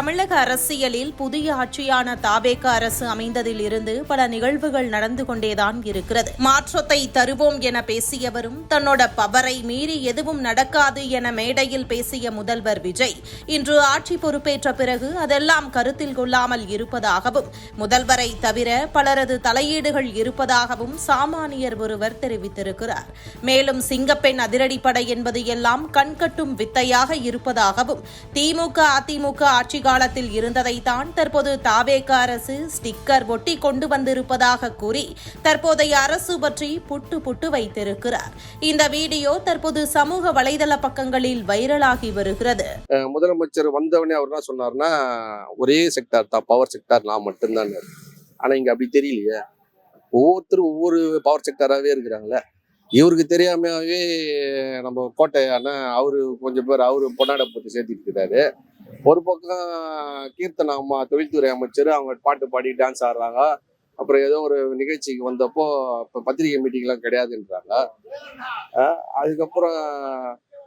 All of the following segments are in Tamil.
தமிழக அரசியலில் புதிய ஆட்சியான தாவேக அரசு அமைந்ததில் இருந்து பல நிகழ்வுகள் நடந்து கொண்டேதான் இருக்கிறது. மாற்றத்தை தருவோம் என பேசியவரும் தன்னோட பவரை மீறி எதுவும் நடக்காது என மேடையில் பேசிய முதல்வர் விஜய் இன்று ஆட்சி பொறுப்பேற்ற பிறகு அதெல்லாம் கருத்தில் கொள்ளாமல் இருப்பதாகவும் முதல்வரை தவிர பலரது தலையீடுகள் இருப்பதாகவும் சாமானியர் ஒருவர் தெரிவித்திருக்கிறார். மேலும் சிங்கப்பெண் அதிரடிப்படை என்பது எல்லாம் கண்கட்டும் வித்தையாக இருப்பதாகவும் திமுக அதிமுக ஆட்சி காலத்தில் இருந்ததைத்தான் தற்போது தாவேக அரசு ஸ்டிக்கர் ஒட்டி கொண்டு வந்திருப்பதாக கூறி தற்போதைய அரசு பற்றி புட்டு வைத்திருக்கிறார். இந்த வீடியோ தற்போது சமூக வலைதள பக்கங்களில் வைரலாகி வருகிறது. முதலமைச்சர் வந்தவனே அவர் என்ன சொன்னார்னா, ஒரே செக்டார் தான், பவர் செக்டார் நான் மட்டும்தான். ஆனா இங்க அப்படி தெரியலையே, ஒவ்வொருத்தரும் ஒவ்வொரு பவர் செக்டாராகவே இருக்கிறாங்களே. இவருக்கு தெரியாமவே நம்ம கோட்டையான அவரு கொஞ்சம் பேர் அவரு பொன்னாடை போட்டு சேர்த்திட்டு இருக்காரு. ஒரு பக்கம் கீர்த்தனா அம்மா தொழில்துறை அமைச்சர், அவங்க பாட்டு பாடி டான்ஸ் ஆடுறாங்க. அப்புறம் ஏதோ ஒரு நிகழ்ச்சிக்கு வந்தப்போ இப்போ பத்திரிகை மீட்டிங்லாம் கிடையாதுன்றாங்க. அதுக்கப்புறம்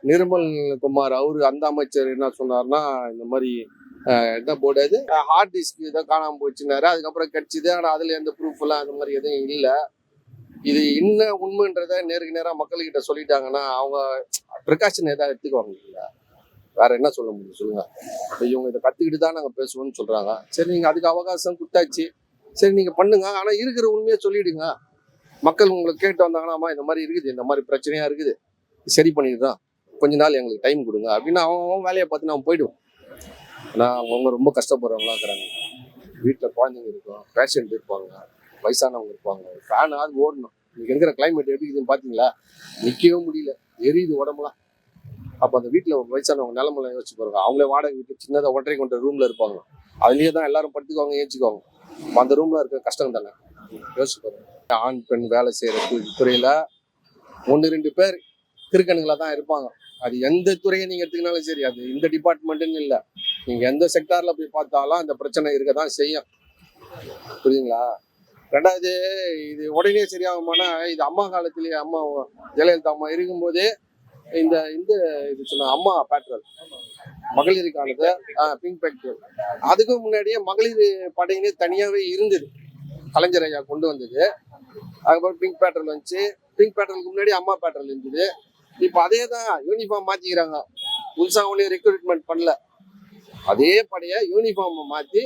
நிர்மல் குமார் அவரு அந்த அமைச்சர் என்ன சொன்னார்னா, இந்த மாதிரி என்ன போடாது ஹார்ட் டிஸ்க் இதை காணாமல் போச்சுன்னாரு. அதுக்கப்புறம் கிடைச்சிது, ஆனால் அதுல எந்த ப்ரூஃப் எல்லாம் அந்த மாதிரி எதுவும் இல்லை. இது என்ன உண்மைன்றத நேருக்கு நேராக மக்கள்கிட்ட சொல்லிட்டாங்கன்னா அவங்க ப்ரிகாஷன் ஏதாவது எடுத்துக்குவாங்க இல்லையா? வேற என்ன சொல்ல முடியும் சொல்லுங்க? இவங்க இதை கத்துக்கிட்டு தான் நாங்கள் பேசுவோம்னு சொல்றாங்க. சரி, நீங்க அதுக்கு அவகாசம் கொடுத்தாச்சு, சரி நீங்க பண்ணுங்க. ஆனா இருக்கிற உண்மையை சொல்லிடுங்க. மக்கள் உங்களை கேட்டு வந்தாங்கன்னா, இந்த மாதிரி இருக்குது, இந்த மாதிரி பிரச்சனையா இருக்குது, சரி பண்ணிடுறோம், கொஞ்ச நாள் எங்களுக்கு டைம் கொடுங்க அப்படின்னு அவங்க வேலையை பார்த்து நம்ம போயிடுவோம். ஏன்னா அவங்க ரொம்ப கஷ்டப்படுறவங்களா இருக்கிறாங்க. வீட்டில் குழந்தைங்க இருக்கும், பேஷண்ட் இருப்பாங்க, வயசானவங்க இருப்பாங்க. ஃபேனாவது ஓடணும். இன்னைக்கு இருக்கிற கிளைமேட் எப்படி இருக்குதுன்னு பார்த்தீங்களா? நிற்கவே முடியல, எரியுது உடம்புலாம். அப்போ அந்த வீட்டில் வயசானவங்க நிலமெல்லாம் யோசிச்சு பாருங்க. அவங்களே வாடகை வீட்டு சின்னதாக ஒன்றரை கொண்ட ரூம்ல இருப்பாங்க. அதுலேயே தான் எல்லாரும் படுத்துக்குவாங்க, ஏச்சுக்குவாங்க. அந்த ரூம்ல இருக்க கஷ்டம் தானே யோசிச்சு பாருங்க. ஆண் பெண் வேலை செய்யற துறையில 1-2 பேர் திருக்கணுங்களா தான் இருப்பாங்க. அது எந்த துறையை நீங்க எடுத்துக்கினாலும் சரி, அது இந்த டிபார்ட்மெண்ட்டுன்னு இல்லை, நீங்க எந்த செக்டார்ல போய் பார்த்தாலும் அந்த பிரச்சனை இருக்க தான் செய்யும். புரியுதுங்களா? ரெண்டாவது, இது உடனே சரியாகுமானா, இது அம்மா காலத்திலேயே, அம்மா ஜெயலலிதா அம்மா இருக்கும்போதே இந்த இது சொன்ன அம்மா பேட்ரோல் மகளிர் காலத்துல பிங்க் பேட்ரோல், அதுக்கு முன்னாடியே மகளிர் படையினே தனியாவே இருந்தது. கலைஞர் ஐயா கொண்டு வந்தது. அதுக்கப்புறம் பிங்க் பேட்ரோல் வந்துச்சு. பிங்க் பேட்ரோலுக்கு முன்னாடி அம்மா பேட்ரோல் இருந்தது. இப்போ அதே தான் யூனிஃபார்ம் மாத்திக்கிறாங்க. புதுசா ஒன்றையும் ரெக்ரூட்மெண்ட் பண்ணல. அதே படைய யூனிஃபார்ம் மாத்தி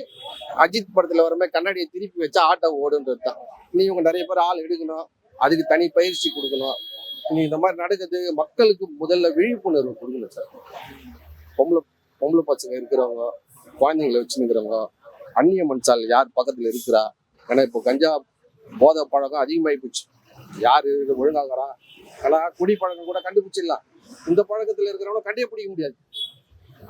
அஜித் படத்துல வரமே கண்ணாடியை திருப்பி வச்சா ஆட்டோ ஓடுன்றது தான். நீ இவங்க நிறைய பேர் ஆள் எடுக்கணும், அதுக்கு தனி பயிற்சி கொடுக்கணும். நீ இந்த மாதிரி நடக்குது, மக்களுக்கு முதல்ல விழிப்புணர்வு கொடுக்கணும் சார். பொம்பளை பசங்க இருக்கிறவங்க, குழந்தைங்களை வச்சுருக்கிறவங்க, அந்நிய மனுஷால் யார் பக்கத்துல இருக்கிறா? ஏன்னா இப்போ கஞ்சா போதை பழக்கம் அதிகமாகி போச்சு. யாரு ஒழுங்காகிறா? ஆனா குடி பழக்கம் கூட கண்டுபிடிச்சிடலாம். இந்த பழக்கத்துல இருக்கிறவங்க கண்டே பிடிக்க முடியாது.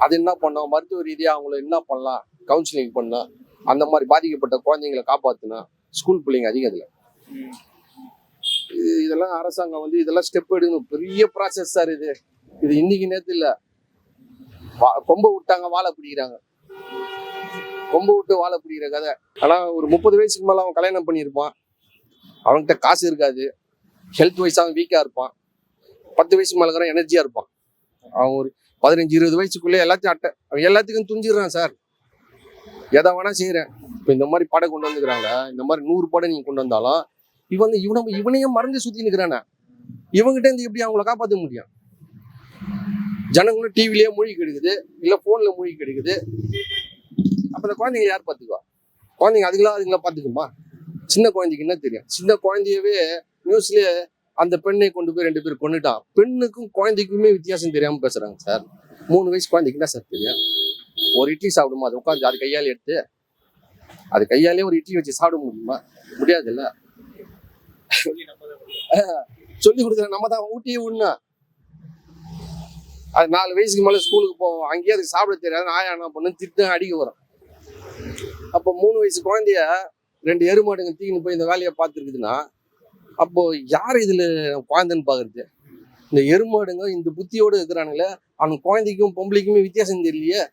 அது என்ன பண்ணோம், மருத்துவ ரீதியா அவங்கள என்ன பண்ணலாம், கவுன்சிலிங் பண்ணலாம். அந்த மாதிரி பாதிக்கப்பட்ட குழந்தைங்களை காப்பாத்தினா ஸ்கூல் பிள்ளைங்க அதிகம். இதுல இதெல்லாம் அரசாங்கம் இதெல்லாம் ஸ்டெப் எடுக்கணும். பெரிய ப்ராசஸ் சார் இது. இது இன்னைக்கு நேரத்து இல்ல. கொம்பை விட்டாங்க வாழை பிடிக்கிறாங்க, கொம்பு விட்டு வாழை பிடிக்கிற கதை. ஆனா ஒரு 30 வயசுக்கு மேல அவன் கல்யாணம் பண்ணியிருப்பான், அவன்கிட்ட காசு இருக்காது, ஹெல்த் வைஸ் அவன் வீக்கா இருப்பான். 10 வயசுக்கு மேல இருக்கிற எனர்ஜியா இருப்பான். அவன் ஒரு 15-20 வயசுக்குள்ளே எல்லாத்தையும் எல்லாத்துக்கும் துஞ்சிடுறான் சார். எதை வேணா செய்யறேன். இப்போ இந்த மாதிரி படம் கொண்டு வந்துக்கிறாங்க. இந்த மாதிரி 100 படம் நீங்க கொண்டு வந்தாலும் இவனையும் மறந்து சுத்தி நிற்கிறானே. இவங்கிட்ட இருந்து எப்படி அவங்கள காப்பாற்ற முடியும்? ஜனங்களும் டிவிலேயே மூழ்கி கிடைக்குது, இல்ல போன்ல மூழ்கி கிடைக்குது. அப்ப இந்த குழந்தைங்க யார் பார்த்துக்குவா? குழந்தைங்க அதுங்களா பார்த்துக்குமா? சின்ன குழந்தைக்கு என்ன தெரியும்? சின்ன குழந்தையவே நியூஸ்லயே அந்த பெண்ணை கொண்டு போய் 2 பேர் கொண்டுட்டான். பெண்ணுக்கும் குழந்தைக்குமே வித்தியாசம் தெரியாம பேசுறாங்க சார். 3 வயசு குழந்தைக்கு என்ன சார் தெரியும்? ஒரு இட்லி சாப்பிடுமா? அது உட்காந்து அது கையாலே எடுத்து அது கையாலே ஒரு இட்லி வச்சு சாப்பிட முடியுமா? முடியாது இல்ல. சொல்லி கொடுக்குற நம்ம தான் ஊட்டியே விடணும். அது 4 வயசுக்கு மேல ஸ்கூலுக்கு போவோம், அங்கேயே அதுக்கு சாப்பிட தெரியாது. ஆயா என்ன பண்ணு திட்டு அடிக்க வரும். அப்போ 3 வயசு குழந்தைய 2 எருமாடுங்க தீக்கின்னு போய் இந்த வேலையை பார்த்துருக்குதுன்னா, அப்போ யார் இதுல குழந்தைன்னு பாக்குறது? இந்த எருமாடுங்க இந்த புத்தியோடு இருக்கிறானுங்களே, அவன் குழந்தைக்கும் பொம்பளைக்குமே வித்தியாசம் தெரியலையே.